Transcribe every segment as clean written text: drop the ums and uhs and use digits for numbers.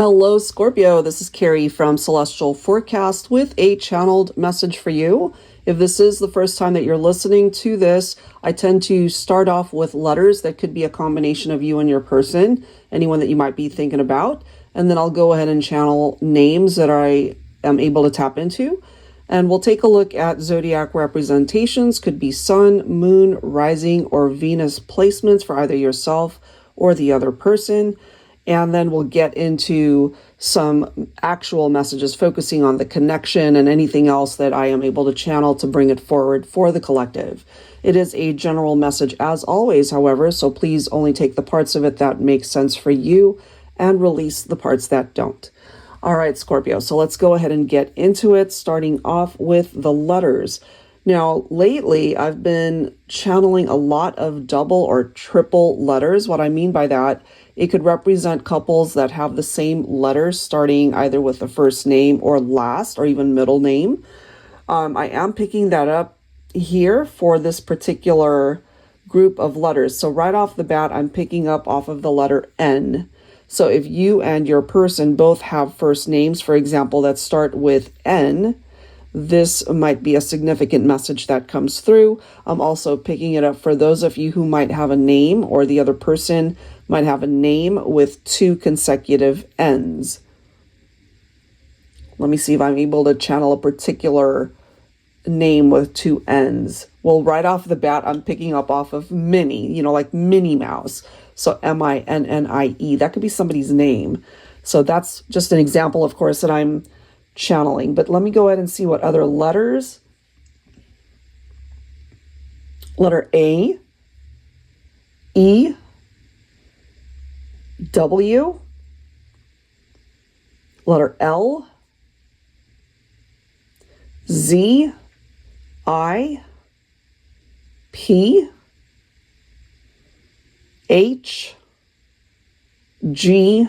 Hello, Scorpio. This is Carrie from Celestial Forecast with a channeled message for you. If this is the first time that you're listening to this, I tend to start off with letters that could be a combination of you and your person, anyone that you might be thinking about. And then I'll go ahead and channel names that I am able to tap into. And we'll take a look at zodiac representations. Could be sun, moon, rising, or Venus placements for either yourself or the other person. And then we'll get into some actual messages focusing on the connection and anything else that I am able to channel to bring it forward for the collective. It is a general message as always, however, so please only take the parts of it that make sense for you and release the parts that don't. All right, Scorpio, so let's go ahead and get into it, starting off with the letters. Now, lately, I've been channeling a lot of double or triple letters. What I mean by that, it could represent couples that have the same letters starting either with the first name or last or even middle name. I am picking that up here for this particular group of letters. So right off the bat, I'm picking up off of the letter N. So if you and your person both have first names, for example, that start with N, this might be a significant message that comes through. I'm also picking it up for those of you who might have a name or the other person might have a name with 2 consecutive N's. Let me see if I'm able to channel a particular name with 2 N's. Well, right off the bat, I'm picking up off of Minnie, like Minnie Mouse. So M-I-N-N-I-E, that could be somebody's name. So that's just an example, of course, that I'm channeling. But let me go ahead and see what other letters. Letter A, E, W, letter L, Z, I, P, H, G,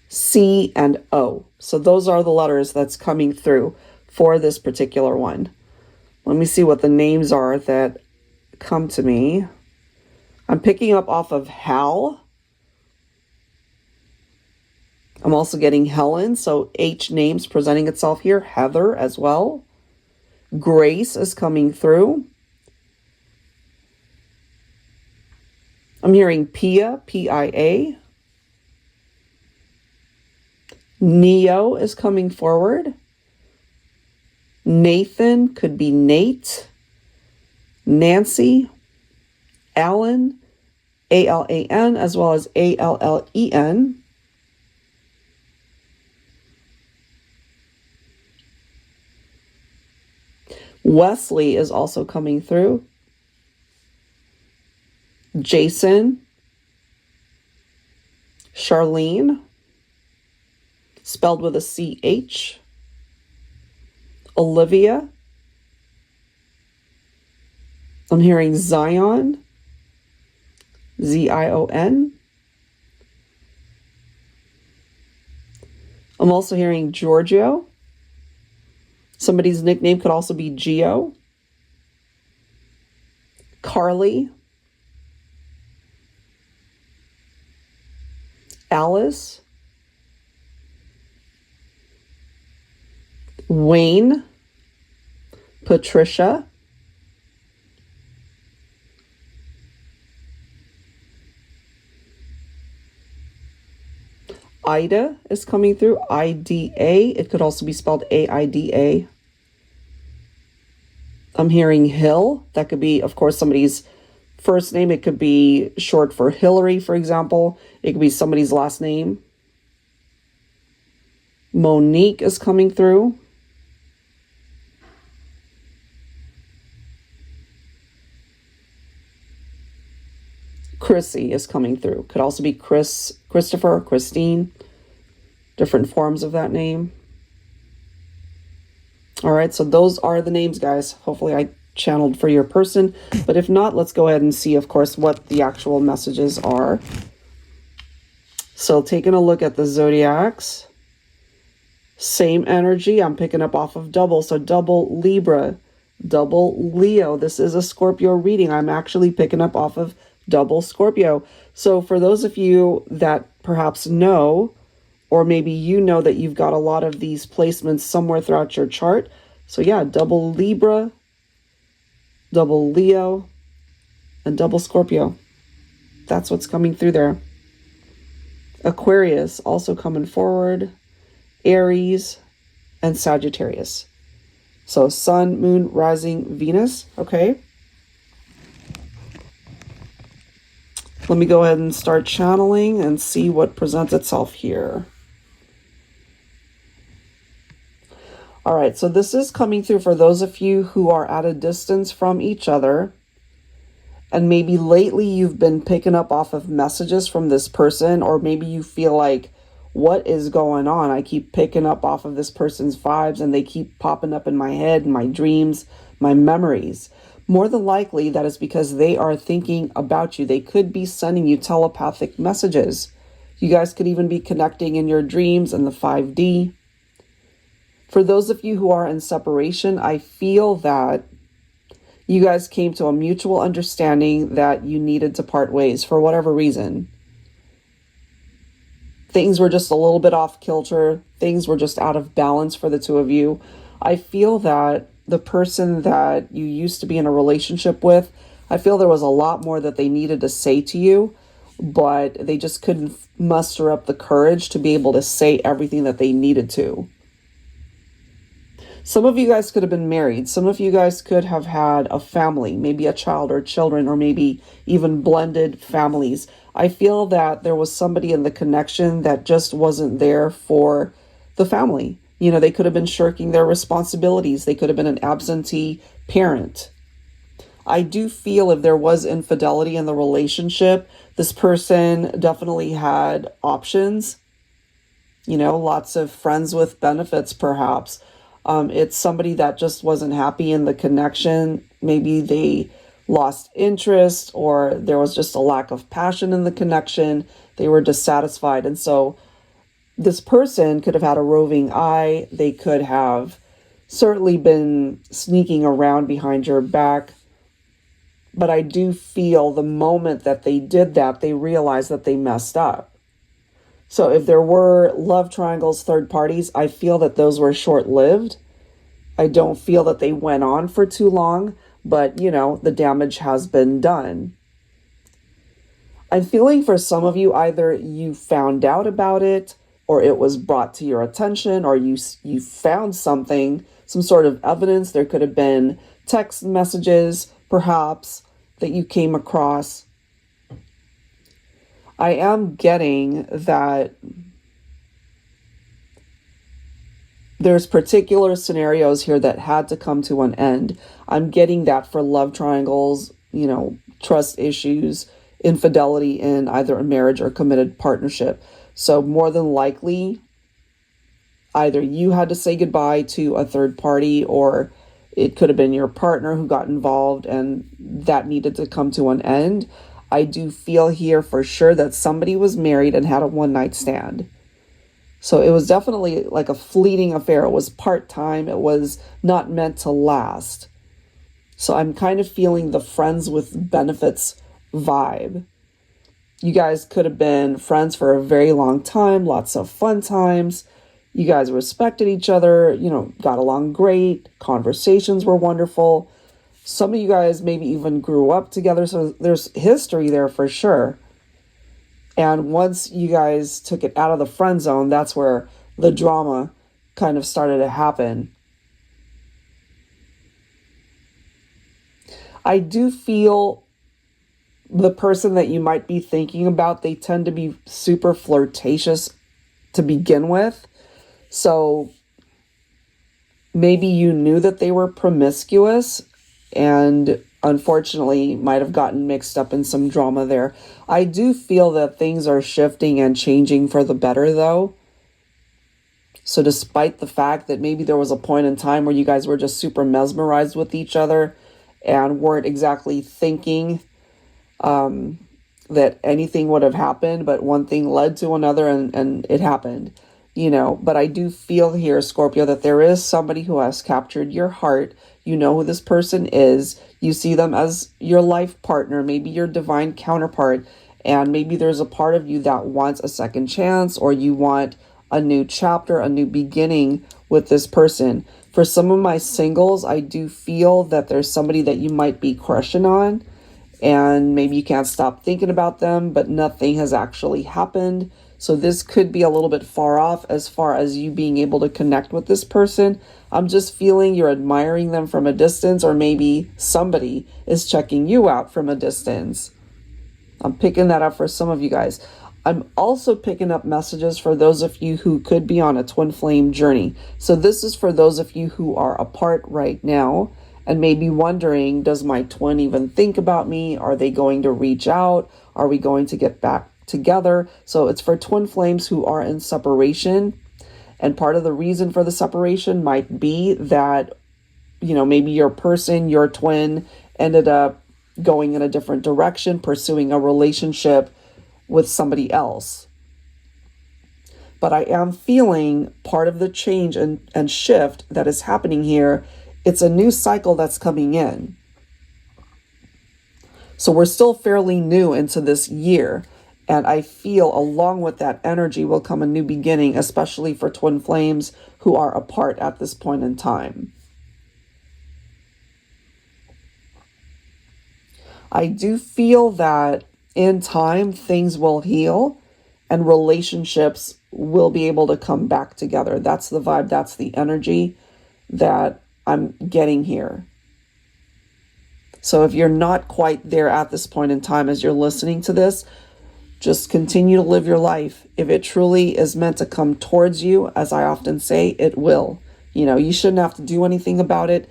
C, and O. So those are the letters that's coming through for this particular one. Let me see what the names are that come to me. I'm picking up off of Hal. I'm also getting Helen, so H names presenting itself here. Heather as well. Grace is coming through. I'm hearing Pia, P-I-A. Neo is coming forward. Nathan could be Nate. Nancy, Alan, A-L-A-N, as well as A-L-L-E-N. Wesley is also coming through. Jason, Charlene, spelled with a C-H. Olivia. I'm hearing Zion, Z-I-O-N. I'm also hearing Giorgio. Somebody's nickname could also be Gio. Carly. Alice. Wayne. Patricia. Ida is coming through, I-D-A. It could also be spelled A-I-D-A. I'm hearing Hill. That could be, of course, somebody's first name. It could be short for Hillary, for example. It could be somebody's last name. Monique is coming through. Chrissy is coming through. Could also be Chris, Christopher, Christine. Different forms of that name. All right, so those are the names, guys. Hopefully I channeled for your person. But if not, let's go ahead and see, of course, what the actual messages are. So taking a look at the zodiacs. Same energy. I'm picking up off of double. So double Libra, double Leo. This is a Scorpio reading. I'm actually picking up off of double Scorpio. So for those of you that perhaps know Or maybe you know that you've got a lot of these placements somewhere throughout your chart. So yeah, double Libra, double Leo, and double Scorpio. That's what's coming through there. Aquarius also coming forward. Aries and Sagittarius. So Sun, Moon, Rising, Venus. Okay. Let me go ahead and start channeling and see what presents itself here. All right, so this is coming through for those of you who are at a distance from each other. And maybe lately you've been picking up off of messages from this person, or maybe you feel like, what is going on? I keep picking up off of this person's vibes and they keep popping up in my head, my dreams, my memories. More than likely, that is because they are thinking about you. They could be sending you telepathic messages. You guys could even be connecting in your dreams in the 5D. For those of you who are in separation, I feel that you guys came to a mutual understanding that you needed to part ways for whatever reason. Things were just a little bit off kilter. Things were just out of balance for the two of you. I feel that the person that you used to be in a relationship with, I feel there was a lot more that they needed to say to you, but they just couldn't muster up the courage to be able to say everything that they needed to. Some of you guys could have been married. Some of you guys could have had a family, maybe a child or children, or maybe even blended families. I feel that there was somebody in the connection that just wasn't there for the family. You know, they could have been shirking their responsibilities. They could have been an absentee parent. I do feel if there was infidelity in the relationship, this person definitely had options. You know, lots of friends with benefits, perhaps. It's somebody that just wasn't happy in the connection. Maybe they lost interest, or there was just a lack of passion in the connection. They were dissatisfied. And so this person could have had a roving eye. They could have certainly been sneaking around behind your back. But I do feel the moment that they did that, they realized that they messed up. So if there were love triangles, third parties, I feel that those were short-lived. I don't feel that they went on for too long, but, you know, the damage has been done. I'm feeling for some of you, either you found out about it, or it was brought to your attention, or you found something, some sort of evidence. There could have been text messages, perhaps, that you came across. I am getting that there's particular scenarios here that had to come to an end. I'm getting that for love triangles, you know, trust issues, infidelity in either a marriage or committed partnership. So more than likely, either you had to say goodbye to a third party, or it could have been your partner who got involved and that needed to come to an end. I do feel here for sure that somebody was married and had a one-night stand. So it was definitely like a fleeting affair. It was part-time. It was not meant to last. So I'm kind of feeling the friends with benefits vibe. You guys could have been friends for a very long time, lots of fun times. You guys respected each other, you know, got along great. Conversations were wonderful. Some of you guys maybe even grew up together, so there's history there for sure. And once you guys took it out of the friend zone, that's where the drama kind of started to happen. I do feel the person that you might be thinking about, they tend to be super flirtatious to begin with. So maybe you knew that they were promiscuous, and unfortunately might have gotten mixed up in some drama there. I do feel that things are shifting and changing for the better, though. So despite the fact that maybe there was a point in time where you guys were just super mesmerized with each other and weren't exactly thinking that anything would have happened, but one thing led to another and it happened, you know. But I do feel here, Scorpio, that there is somebody who has captured your heart. You know who this person is. You see them as your life partner, maybe your divine counterpart. And maybe there's a part of you that wants a second chance, or you want a new chapter, a new beginning with this person. For some of my singles, I do feel that there's somebody that you might be crushing on, and maybe you can't stop thinking about them, but nothing has actually happened. So this could be a little bit far off as far as you being able to connect with this person. I'm just feeling you're admiring them from a distance, or maybe somebody is checking you out from a distance. I'm picking that up for some of you guys. I'm also picking up messages for those of you who could be on a twin flame journey. So this is for those of you who are apart right now and maybe wondering, does my twin even think about me? Are they going to reach out? Are we going to get back together? So it's for twin flames who are in separation. And part of the reason for the separation might be that, you know, maybe your person, your twin, ended up going in a different direction, pursuing a relationship with somebody else. But I am feeling part of the change and shift that is happening here. It's a new cycle that's coming in. So we're still fairly new into this year. And I feel along with that energy will come a new beginning, especially for twin flames who are apart at this point in time. I do feel that in time, things will heal and relationships will be able to come back together. That's the vibe. That's the energy that I'm getting here. So if you're not quite there at this point in time as you're listening to this, just continue to live your life. If it truly is meant to come towards you, as I often say, it will. You know, you shouldn't have to do anything about it.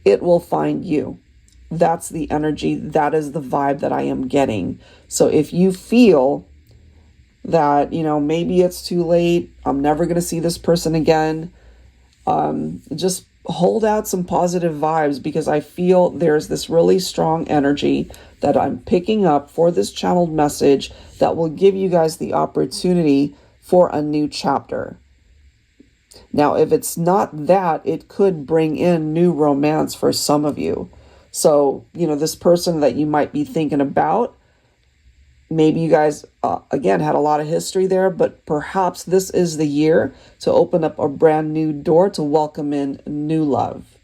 It will find you. That's the energy. That is the vibe that I am getting. So if you feel that, you know, maybe it's too late, I'm never going to see this person again, just hold out some positive vibes, because I feel there's this really strong energy that I'm picking up for this channeled message that will give you guys the opportunity for a new chapter. Now, if it's not that, it could bring in new romance for some of you. So, you know, this person that you might be thinking about, maybe you guys, again, had a lot of history there, but perhaps this is the year to open up a brand new door to welcome in new love.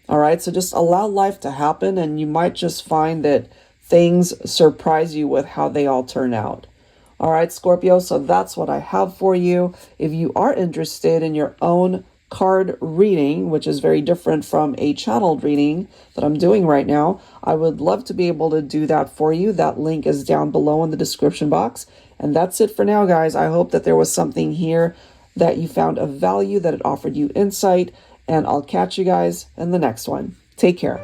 All right, so just allow life to happen, and you might just find that things surprise you with how they all turn out. All right, Scorpio, so that's what I have for you. If you are interested in your own card reading, which is very different from a channeled reading that I'm doing right now, I would love to be able to do that for you. That link is down below in the description box. And that's it for now, guys. I hope that there was something here that you found of value, that it offered you insight, and I'll catch you guys in the next one. Take care.